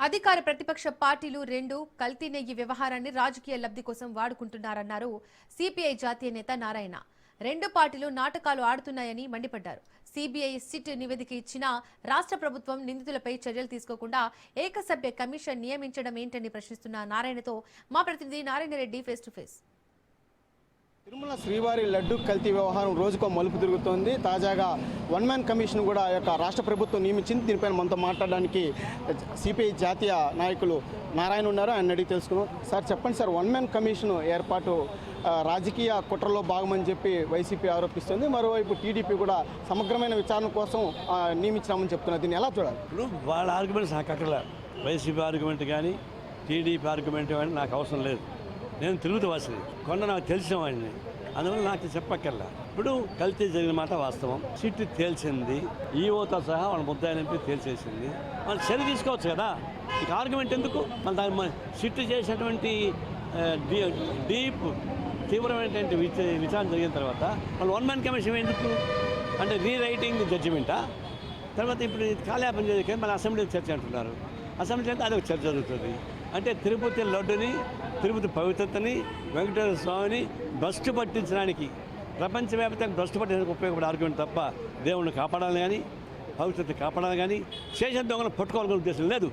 అధికార ప్రతిపక్ష పార్టీలు రెండు కల్తీ నెయ్యి వ్యవహారాన్ని రాజకీయ లబ్ధి కోసం వాడుకుంటున్నారన్నారు సిపిఐ జాతీయ నేత నారాయణ. రెండు పార్టీలు నాటకాలు ఆడుతున్నాయని మండిపడ్డారు. సిబిఐ సిట్ నివేదిక ఇచ్చినా రాష్ట్ర ప్రభుత్వం నిందితులపై చర్యలు తీసుకోకుండా ఏకసభ్య కమిషన్ నియమించడం ఏంటని ప్రశ్నిస్తున్న నారాయణతో మా ప్రతినిధి Narayana Reddy face to face. Tirumala శ్రీవారి లడ్డు కల్తీ వ్యవహారం రోజుకో మలుపు తిరుగుతోంది. తాజాగా వన్ మ్యాన్ కమిషన్ కూడా రాష్ట్ర ప్రభుత్వం నియమించింది. దీనిపైన మనతో మాట్లాడడానికి సిపిఐ జాతీయ నాయకులు నారాయణ ఉన్నారు. ఆయన అడిగి తెలుసుకున్నాం. సార్ చెప్పండి సార్, వన్ మ్యాన్ కమిషన్ ఏర్పాటు రాజకీయ కుట్రలో భాగమని చెప్పి వైసీపీ ఆరోపిస్తుంది. మరోవైపు టీడీపీ కూడా సమగ్రమైన విచారణ కోసం నియమించామని చెప్తున్నారు. దీన్ని ఎలా చూడాలి? ఇప్పుడు వాళ్ళ ఆర్గ్యుమెంట్స్ నాకు అక్కడ వైసీపీ ఆర్గ్యుమెంట్ కానీ టీడీపీ ఆర్గ్యుమెంట్ కానీ నాకు అవసరం లేదు. నేను తిరుగుతూ వాసిని కొండ నాకు తెలిసిన వాడిని, అందువల్ల నాకు చెప్పక్కర్లా. ఇప్పుడు కల్తీ జరిగిన మాట వాస్తవం. సిట్టు తేల్చింది, ఈఓతో సహా వాళ్ళ ముద్దాయిని తేల్చేసింది. వాళ్ళు చర్య తీసుకోవచ్చు కదా, ఇక ఆర్గ్యుమెంట్ ఎందుకు? మన దాని సిట్టు చేసినటువంటి డీప్ తీవ్రమైనటువంటి విచారణ జరిగిన తర్వాత వాళ్ళు వన్ మ్యాన్ కమిషన్ ఎందుకు అంటే రీరైటింగ్ జడ్జిమెంటా? తర్వాత ఇప్పుడు కాలయాపన చేసి మన అసెంబ్లీ చర్చ అంటున్నారు. అసెంబ్లీ అంటే అది ఒక చర్చ జరుగుతుంది. అంటే తిరుపతి లడ్డుని, తిరుపతి పవిత్రతని, వెంకటేశ్వర స్వామిని భ్రష్టు పట్టించడానికి, ప్రపంచవ్యాప్తంగా భ్రష్టు పట్టించడానికి ఉపయోగపడే ఆర్గ్యుమెంట్ తప్ప దేవుణ్ణి కాపాడాలని కానీ, పవిత్రత కాపాడాలని కానీ, శేషం దొంగలను పట్టుకోవాలనే ఉద్దేశం లేదు.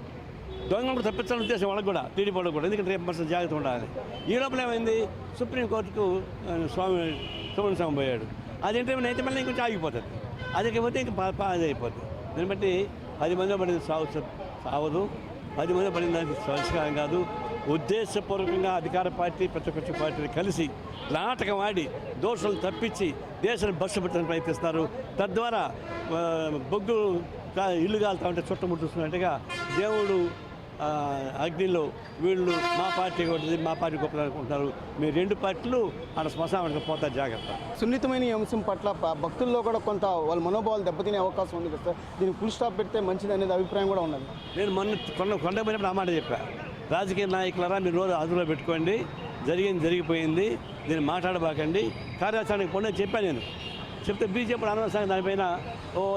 దొంగలను తప్పించాలనే ఉద్దేశం వాళ్ళకి కూడా, టీడీపీ వాళ్ళకి కూడా. ఎందుకంటే రేపు మనసు జాగ్రత్త ఉండాలి. ఈ లోపల ఏమైంది, సుప్రీంకోర్టుకు సుబ్రహ్మణ్య స్వామి పోయాడు. అదేంటే అయితే మళ్ళీ ఇంకొంచెం ఆగిపోతుంది. అదికపోతే ఇంకా అది అయిపోతుంది. దీన్ని బట్టి 10 మంది పడింది సావదు, 10 మంది పడిన దానికి సంస్కారం కాదు. ఉద్దేశపూర్వకంగా అధికార పార్టీ ప్రతిపక్ష పార్టీలు కలిసి నాటకం ఆడి దోషులను తప్పించి దేశాన్ని బస్సు పెట్టడానికి ప్రయత్నిస్తున్నారు. తద్వారా బొగ్గు ఇల్లు కాలుతా ఉంటే చుట్టముట్టుస్తున్నట్టుగా దేవుడు అగ్నిలో వీళ్ళు మా పార్టీ కొట్టింది, మా పార్టీ గొప్పది అనుకుంటున్నారు. మీరు రెండు పార్టీలు ఆడ శ్మశానానికి పోతారు, జాగ్రత్త. సున్నితమైన ఈ అంశం పట్ల భక్తుల్లో కూడా కొంత వాళ్ళ మనోభావాలు దెబ్బతినే అవకాశం ఉంది కదా సార్. దీన్ని ఫుల్ స్టాప్ పెడితే మంచిది అనేది అభిప్రాయం కూడా ఉన్నది. నేను మొన్న కొండపోయినప్పుడు ఆ మాట చెప్పా, రాజకీయ నాయకులరా మీరు రోజు అదుపులో పెట్టుకోండి, జరిగిపోయింది, దీన్ని మాట్లాడబాకండి, కార్యాచరణకు పోండి అని చెప్పాను. నేను చెప్తే బీజేపీ అనవసరంగా దానిపైన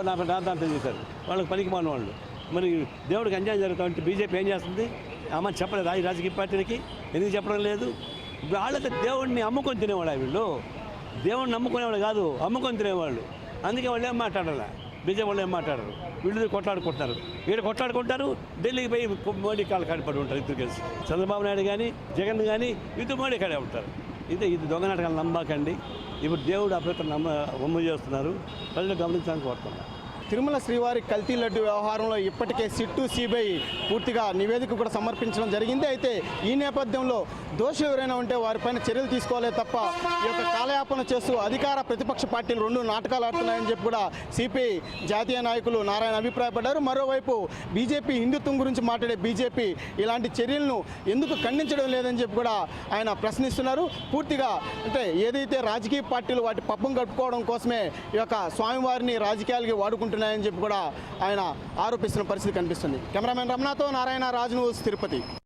నా రాద్ధాంతం చేశారు. వాళ్ళకి పనికి మాన వాళ్ళు. మరి దేవుడికి అన్యాయం జరుగుతామంటే బీజేపీ ఏం చేస్తుంది? అమ్మని చెప్పలేదు రాజకీయ పార్టీలకి, ఎందుకు చెప్పడం లేదు? వాళ్ళైతే దేవుడిని అమ్ముకొని తినేవాళ్ళు, వీళ్ళు దేవుడిని నమ్ముకునేవాళ్ళు కాదు, అమ్ముకొని తినేవాళ్ళు. అందుకే వాళ్ళు ఏం మాట్లాడాలి, బీజేపీ వాళ్ళు ఏం మాట్లాడరు. వీళ్ళు కొట్లాడుకుంటారు, వీళ్ళు కొట్లాడుకుంటారు, ఢిల్లీకి పోయి మోడీ కాళ్ళు కాడిపడి ఉంటారు. ఇద్దరు కలిసి చంద్రబాబు నాయుడు కానీ జగన్ కానీ ఇద్దరు మోడీ కాడే ఉంటారు. ఇది దొంగ నాటకాలు నమ్మకండి. ఇప్పుడు దేవుడు అభ్యర్థులు వమ్ము చేస్తున్నారు, ప్రజలు గమనించాలని కోరుతున్నారు. తిరుమల శ్రీవారి కల్తీ లడ్డు వ్యవహారంలో ఇప్పటికే సిట్టు సిబిఐ పూర్తిగా నివేదిక కూడా సమర్పించడం జరిగింది. అయితే ఈ నేపథ్యంలో దోషులు ఎవరైనా ఉంటే వారిపైన చర్యలు తీసుకోవాలే తప్ప ఈ యొక్క కాలయాపన చేస్తూ అధికార ప్రతిపక్ష పార్టీలు రెండు నాటకాలు ఆడుతున్నాయని చెప్పి కూడా సిపిఐ జాతీయ నాయకులు నారాయణ అభిప్రాయపడ్డారు. మరోవైపు బీజేపీ హిందుత్వం గురించి మాట్లాడే బీజేపీ ఇలాంటి చర్యలను ఎందుకు ఖండించడం లేదని చెప్పి కూడా ఆయన ప్రశ్నిస్తున్నారు. పూర్తిగా అంటే ఏదైతే రాజకీయ పార్టీలు వాటి పబ్బం గడుపుకోవడం కోసమే ఈ యొక్క స్వామివారిని రాజకీయాలకి వాడుకుంటున్నాయని చెప్పి కూడా ఆయన ఆరోపిస్తున్న పరిస్థితి కనిపిస్తుంది. కెమెరామెన్ రమణతో నారాయణ, రాజ్ న్యూస్, తిరుపతి.